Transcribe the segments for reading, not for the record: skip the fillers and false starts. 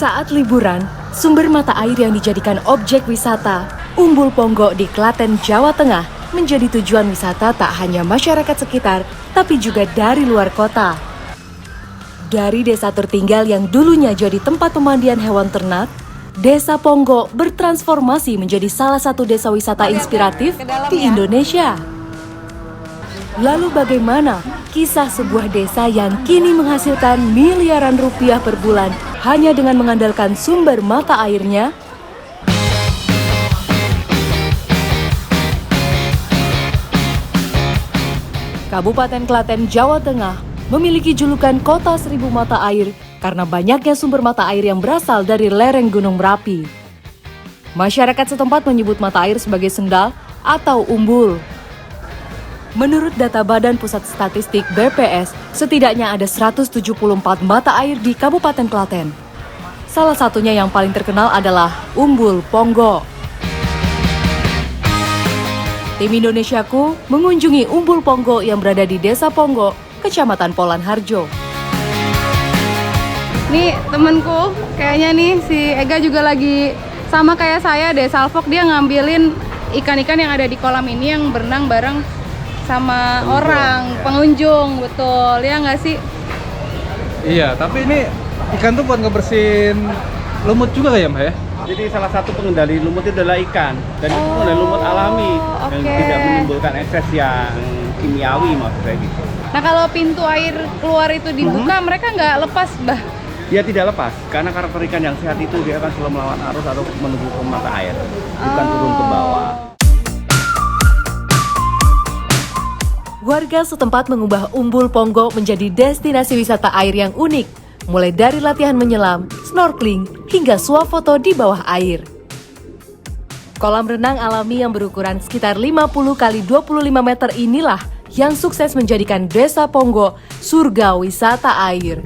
Saat liburan, sumber mata air yang dijadikan objek wisata, Umbul Ponggo di Klaten, Jawa Tengah, menjadi tujuan wisata tak hanya masyarakat sekitar, tapi juga dari luar kota. Dari desa tertinggal yang dulunya jadi tempat pemandian hewan ternak, Desa Ponggo bertransformasi menjadi salah satu desa wisata inspiratif di Indonesia. Lalu bagaimana kisah sebuah desa yang kini menghasilkan miliaran rupiah per bulan hanya dengan mengandalkan sumber mata airnya? Kabupaten Klaten, Jawa Tengah memiliki julukan Kota Seribu Mata Air karena banyaknya sumber mata air yang berasal dari lereng Gunung Merapi. Masyarakat setempat menyebut mata air sebagai sendal atau umbul. Menurut data Badan Pusat Statistik BPS, setidaknya ada 174 mata air di Kabupaten Klaten. Salah satunya yang paling terkenal adalah Umbul Ponggo. Tim Indonesiaku mengunjungi Umbul Ponggo yang berada di Desa Ponggo, Kecamatan Polan Harjo. Nih temenku, kayaknya nih si Ega juga lagi sama kayak saya deh, salvok, dia ngambilin ikan-ikan yang ada di kolam ini yang berenang bareng sama pengunjung, betul ya nggak sih? Iya, tapi ini ikan tuh buat ngebersihin lumut juga ya Mbak ya? Jadi salah satu pengendali lumut itu adalah ikan, dan itu adalah lumut alami yang tidak menimbulkan ekses yang kimiawi maksudnya gitu. Nah kalau pintu air keluar itu dibuka, mereka nggak lepas, Mbah? Dia tidak lepas, karena karakter ikan yang sehat itu dia akan selalu melawan arus atau menuju ke mata air, bukan turun ke bawah. Warga setempat mengubah Umbul Ponggo menjadi destinasi wisata air yang unik, mulai dari latihan menyelam, snorkeling, hingga swafoto di bawah air. Kolam renang alami yang berukuran sekitar 50 x 25 meter inilah yang sukses menjadikan Desa Ponggo surga wisata air.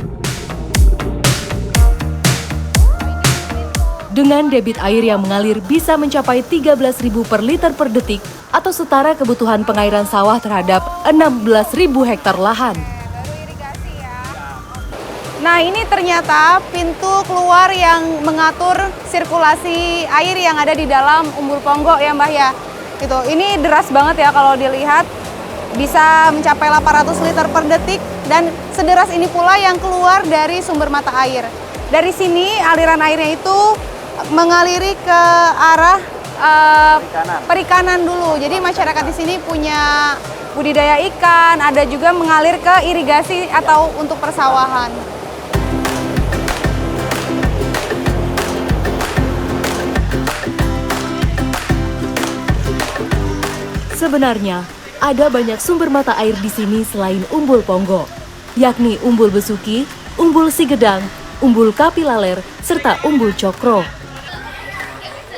Dengan debit air yang mengalir bisa mencapai 13.000 per liter per detik atau setara kebutuhan pengairan sawah terhadap 16.000 hektar lahan. Nah ini ternyata pintu keluar yang mengatur sirkulasi air yang ada di dalam Umbul Ponggo ya Mbah ya. Ini deras banget ya kalau dilihat, bisa mencapai 800 liter per detik, dan sederas ini pula yang keluar dari sumber mata air. Dari sini aliran airnya itu mengaliri ke arah perikanan dulu. Jadi masyarakat di sini punya budidaya ikan, ada juga mengalir ke irigasi atau untuk persawahan. Sebenarnya, ada banyak sumber mata air di sini selain Umbul Ponggo, yakni Umbul Besuki, Umbul Sigedang, Umbul Kapilaler, serta Umbul Cokro.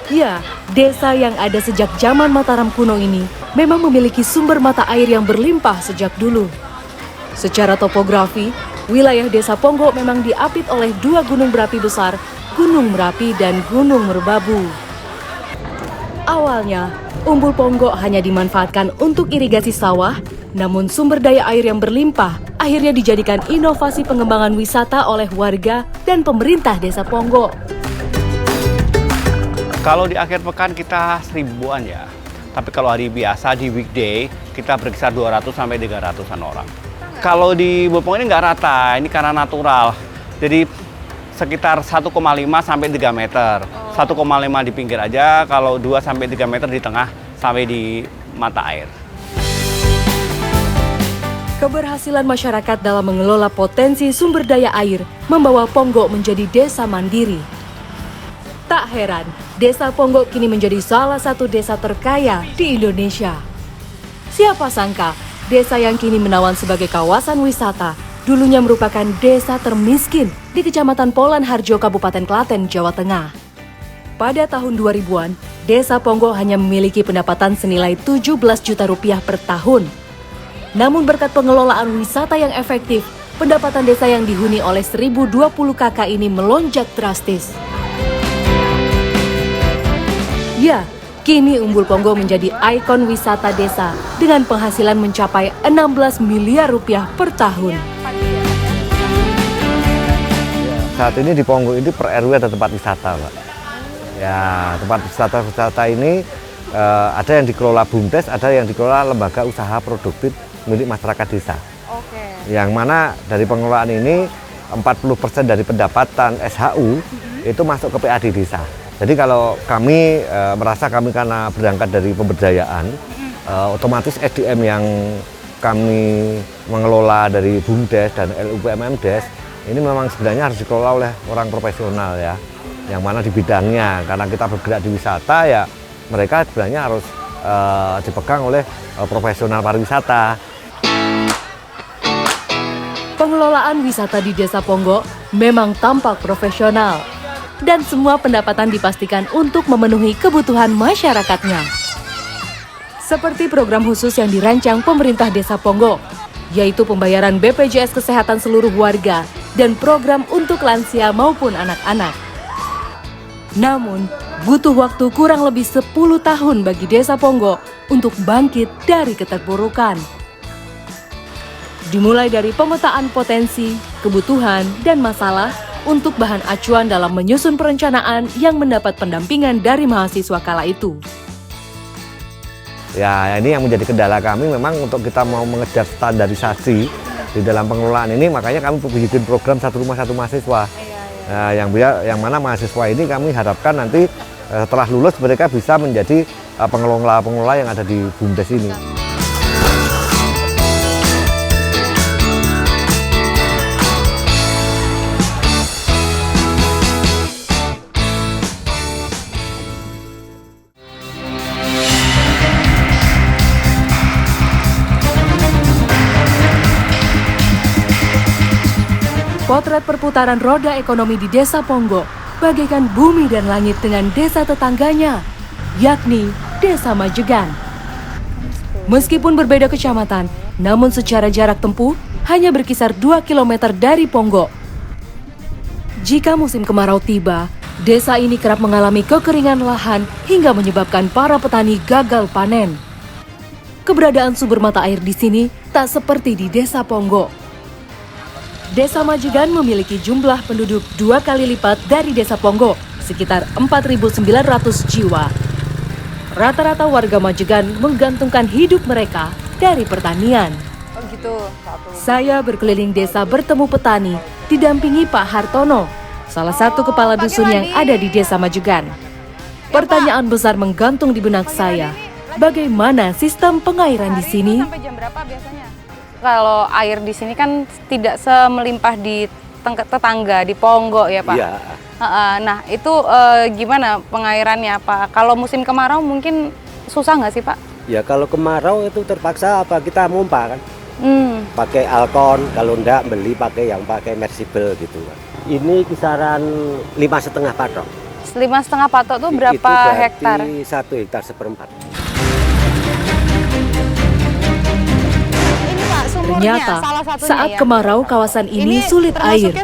Ya, desa yang ada sejak zaman Mataram kuno ini memang memiliki sumber mata air yang berlimpah sejak dulu. Secara topografi, wilayah Desa Ponggo memang diapit oleh dua gunung berapi besar, Gunung Merapi dan Gunung Merbabu. Awalnya, Umbul Ponggo hanya dimanfaatkan untuk irigasi sawah, namun sumber daya air yang berlimpah akhirnya dijadikan inovasi pengembangan wisata oleh warga dan pemerintah Desa Ponggo. Kalau di akhir pekan kita 1000-an ya, tapi kalau hari biasa di weekday kita berkisar 200 sampai 300-an orang. Kalau di Umbul Ponggo ini nggak rata, ini karena natural, jadi sekitar 1,5 sampai 3 meter. 1,5 di pinggir aja, kalau 2 sampai 3 meter di tengah sampai di mata air. Keberhasilan masyarakat dalam mengelola potensi sumber daya air membawa Ponggo menjadi desa mandiri. Tak heran, Desa Ponggo kini menjadi salah satu desa terkaya di Indonesia. Siapa sangka, desa yang kini menawan sebagai kawasan wisata dulunya merupakan desa termiskin di Kecamatan Polan Harjo, Kabupaten Klaten, Jawa Tengah. Pada tahun 2000-an, Desa Ponggo hanya memiliki pendapatan senilai 17 juta rupiah per tahun. Namun berkat pengelolaan wisata yang efektif, pendapatan desa yang dihuni oleh 1020 kakak ini melonjak drastis. Ya, kini Umbul Ponggo menjadi ikon wisata desa dengan penghasilan mencapai 16 miliar rupiah per tahun. saat ini di Ponggok ini per RW ada tempat wisata, Pak. Ya, tempat wisata ini ada yang dikelola BUMDes, ada yang dikelola lembaga usaha produktif milik masyarakat desa. Oke. Yang mana dari pengelolaan ini 40% dari pendapatan SHU itu masuk ke PAD desa. Jadi kalau kami merasa kami karena berangkat dari pemberdayaan, otomatis SDM yang kami mengelola dari BUMDes dan LUPMMdes ini memang sebenarnya harus dikelola oleh orang profesional ya, yang mana di bidangnya. Karena kita bergerak di wisata ya, mereka sebenarnya harus dipegang oleh profesional pariwisata. Pengelolaan wisata di Desa Ponggok memang tampak profesional dan semua pendapatan dipastikan untuk memenuhi kebutuhan masyarakatnya. Seperti program khusus yang dirancang pemerintah Desa Ponggok, yaitu pembayaran BPJS Kesehatan seluruh warga dan program untuk lansia maupun anak-anak. Namun, butuh waktu kurang lebih 10 tahun bagi Desa Ponggok untuk bangkit dari keterpurukan. Dimulai dari pemetaan potensi, kebutuhan, dan masalah untuk bahan acuan dalam menyusun perencanaan yang mendapat pendampingan dari mahasiswa kala itu. Ya, ini yang menjadi kendala kami memang untuk kita mau mengejar standarisasi di dalam pengelolaan ini, makanya kami bikin program satu rumah satu mahasiswa. Nah, yang mana mahasiswa ini kami harapkan nanti setelah lulus mereka bisa menjadi pengelola-pengelola yang ada di BUMDes ini. Potret perputaran roda ekonomi di Desa Ponggok bagaikan bumi dan langit dengan desa tetangganya, yakni Desa Majegan. Meskipun berbeda kecamatan, namun secara jarak tempuh hanya berkisar 2 km dari Ponggok. Jika musim kemarau tiba, desa ini kerap mengalami kekeringan lahan hingga menyebabkan para petani gagal panen. Keberadaan sumber mata air di sini tak seperti di Desa Ponggok. Desa Majegan memiliki jumlah penduduk 2 kali lipat dari Desa Ponggok, sekitar 4.900 jiwa. Rata-rata warga Majegan menggantungkan hidup mereka dari pertanian. Oh gitu. Saya berkeliling desa bertemu petani, didampingi Pak Hartono, salah satu kepala dusun yang ada di Desa Majegan. Pertanyaan besar menggantung di benak saya, bagaimana sistem pengairan di sini? Sampai jam berapa biasanya? Kalau air di sini kan tidak semelimpah di tetangga di Ponggok ya Pak. Iya. Nah itu gimana pengairannya Pak? Kalau musim kemarau mungkin susah nggak sih Pak? Ya kalau kemarau itu terpaksa kita mompa kan. Pakai alkon, kalau enggak beli pakai yang pakai mersible gitu kan. Ini kisaran 5,5 patok. 5,5 patok tuh berapa hektar? 1 hektar seperempat. Ternyata, saat kemarau kawasan ini sulit air.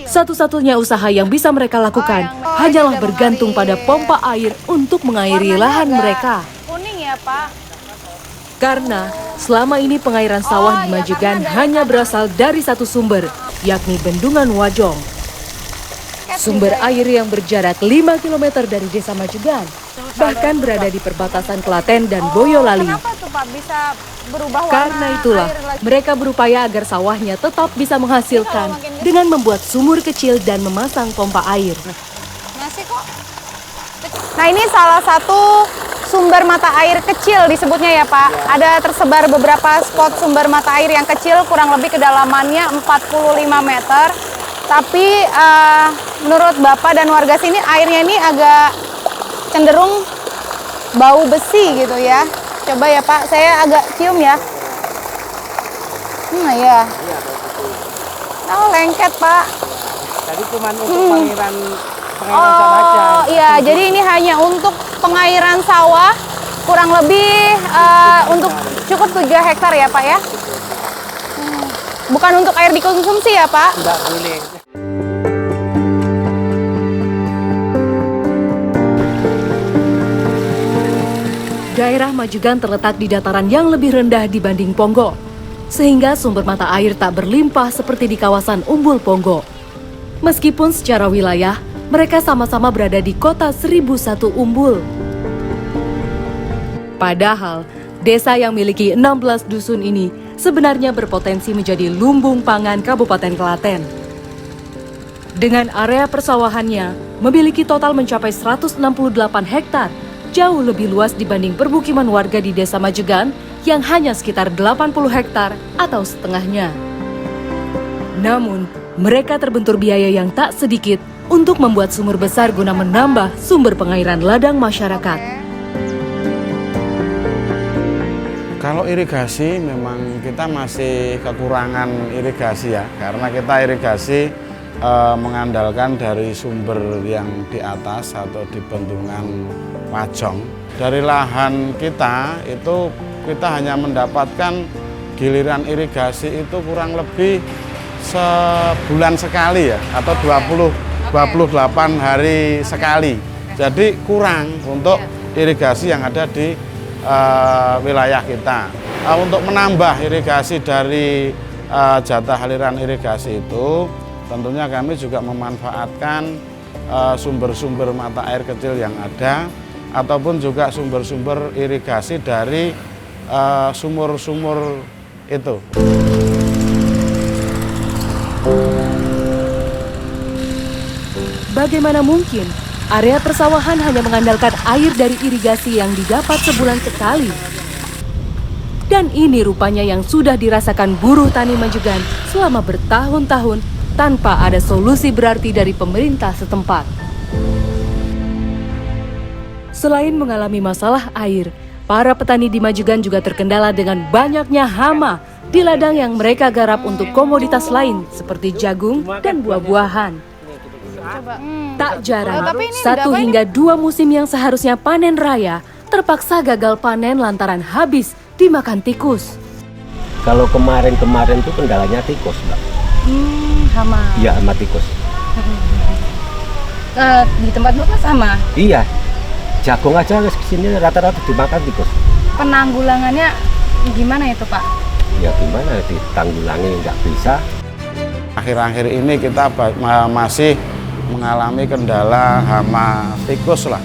Satu-satunya usaha yang bisa mereka lakukan hanyalah bergantung pada pompa air untuk mengairi lahan mereka. Kuning ya Pak? Karena selama ini pengairan sawah di Majegan hanya berasal dari satu sumber, yakni Bendungan Wajong. Sumber air yang berjarak 5 km dari Desa Majegan, bahkan berada di perbatasan Klaten dan Boyolali. Kenapa tuh Pak bisa berubah warna? Karena itulah, mereka berupaya agar sawahnya tetap bisa menghasilkan dengan membuat sumur kecil dan memasang pompa air. Masih kok. Nah ini salah satu sumber mata air kecil disebutnya ya Pak. Ada tersebar beberapa spot sumber mata air yang kecil, kurang lebih kedalamannya 45 meter. Tapi menurut Bapak dan warga sini airnya ini agak cenderung bau besi gitu ya. Coba ya Pak, saya agak cium ya. Ya. Oh lengket Pak. Tadi cuma untuk pengairan sawah aja. Iya, jadi ini hanya untuk pengairan sawah, kurang lebih untuk cukup 7 hektar ya Pak ya. Bukan untuk air dikonsumsi ya Pak? Enggak boleh. Daerah Majegan terletak di dataran yang lebih rendah dibanding Ponggok, sehingga sumber mata air tak berlimpah seperti di kawasan Umbul Ponggok. Meskipun secara wilayah, mereka sama-sama berada di kota 1001 Umbul. Padahal, desa yang memiliki 16 dusun ini sebenarnya berpotensi menjadi lumbung pangan Kabupaten Klaten. Dengan area persawahannya memiliki total mencapai 168 hektar, jauh lebih luas dibanding permukiman warga di Desa Majegan yang hanya sekitar 80 hektar atau setengahnya. Namun, mereka terbentur biaya yang tak sedikit untuk membuat sumur besar guna menambah sumber pengairan ladang masyarakat. Kalau irigasi memang kita masih kekurangan irigasi ya, karena kita irigasi mengandalkan dari sumber yang di atas atau di bendungan Pajong. Dari lahan kita itu kita hanya mendapatkan giliran irigasi itu kurang lebih sebulan sekali ya, atau 28 hari sekali. Jadi kurang untuk irigasi yang ada di wilayah kita. Untuk menambah irigasi dari jatah aliran irigasi itu, tentunya kami juga memanfaatkan sumber-sumber mata air kecil yang ada, ataupun juga sumber-sumber irigasi dari sumur-sumur itu. Bagaimana mungkin area persawahan hanya mengandalkan air dari irigasi yang didapat sebulan sekali? Dan ini rupanya yang sudah dirasakan buruh tani Majegan selama bertahun-tahun tanpa ada solusi berarti dari pemerintah setempat. Selain mengalami masalah air, para petani di Majegan juga terkendala dengan banyaknya hama di ladang yang mereka garap untuk komoditas lain seperti jagung dan buah-buahan. Tak jarang, 1 hingga 2 musim yang seharusnya panen raya terpaksa gagal panen lantaran habis dimakan tikus. Kalau kemarin-kemarin tuh kendalanya tikus, Mbak. Hama. Iya, sama tikus. Di tempat Bapak sama. Iya, jagung aja ke sini rata-rata dimakan tikus. Penanggulangannya gimana itu, Pak? Ya gimana ditanggulangi, nggak bisa. Akhir-akhir ini kita masih mengalami kendala hama tikus lah.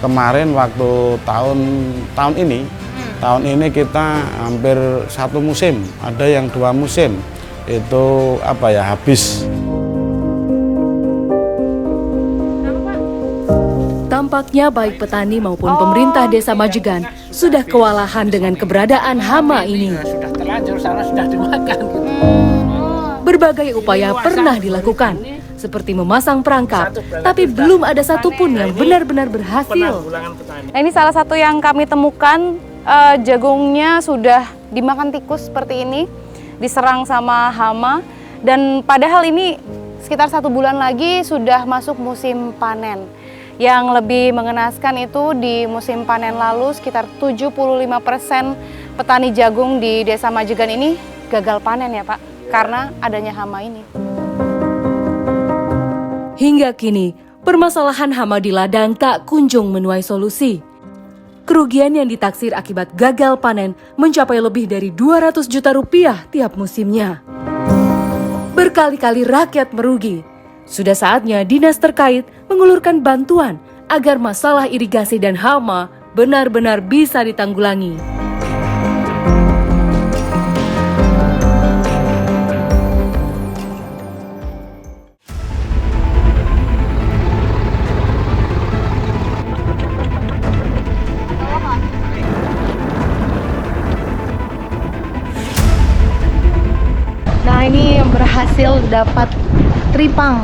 Kemarin waktu tahun ini kita hampir 1 musim, ada yang 2 musim itu habis. Tampaknya baik petani maupun pemerintah Desa Majegan sudah kewalahan dengan keberadaan hama ini. Sudah terlanjur, sana sudah dimakan. Berbagai upaya pernah dilakukan, seperti memasang perangkap, tapi belum ada satupun yang benar-benar berhasil. Nah, ini salah satu yang kami temukan, jagungnya sudah dimakan tikus seperti ini, diserang sama hama, dan padahal ini sekitar 1 bulan lagi sudah masuk musim panen. Yang lebih mengenaskan itu di musim panen lalu sekitar 75% petani jagung di Desa Majegan ini gagal panen ya Pak, karena adanya hama ini. Hingga kini, permasalahan hama di ladang tak kunjung menuai solusi. Kerugian yang ditaksir akibat gagal panen mencapai lebih dari 200 juta rupiah tiap musimnya. Berkali-kali rakyat merugi. Sudah saatnya dinas terkait mengulurkan bantuan agar masalah irigasi dan hama benar-benar bisa ditanggulangi. Nah, ini berhasil dapat tripang.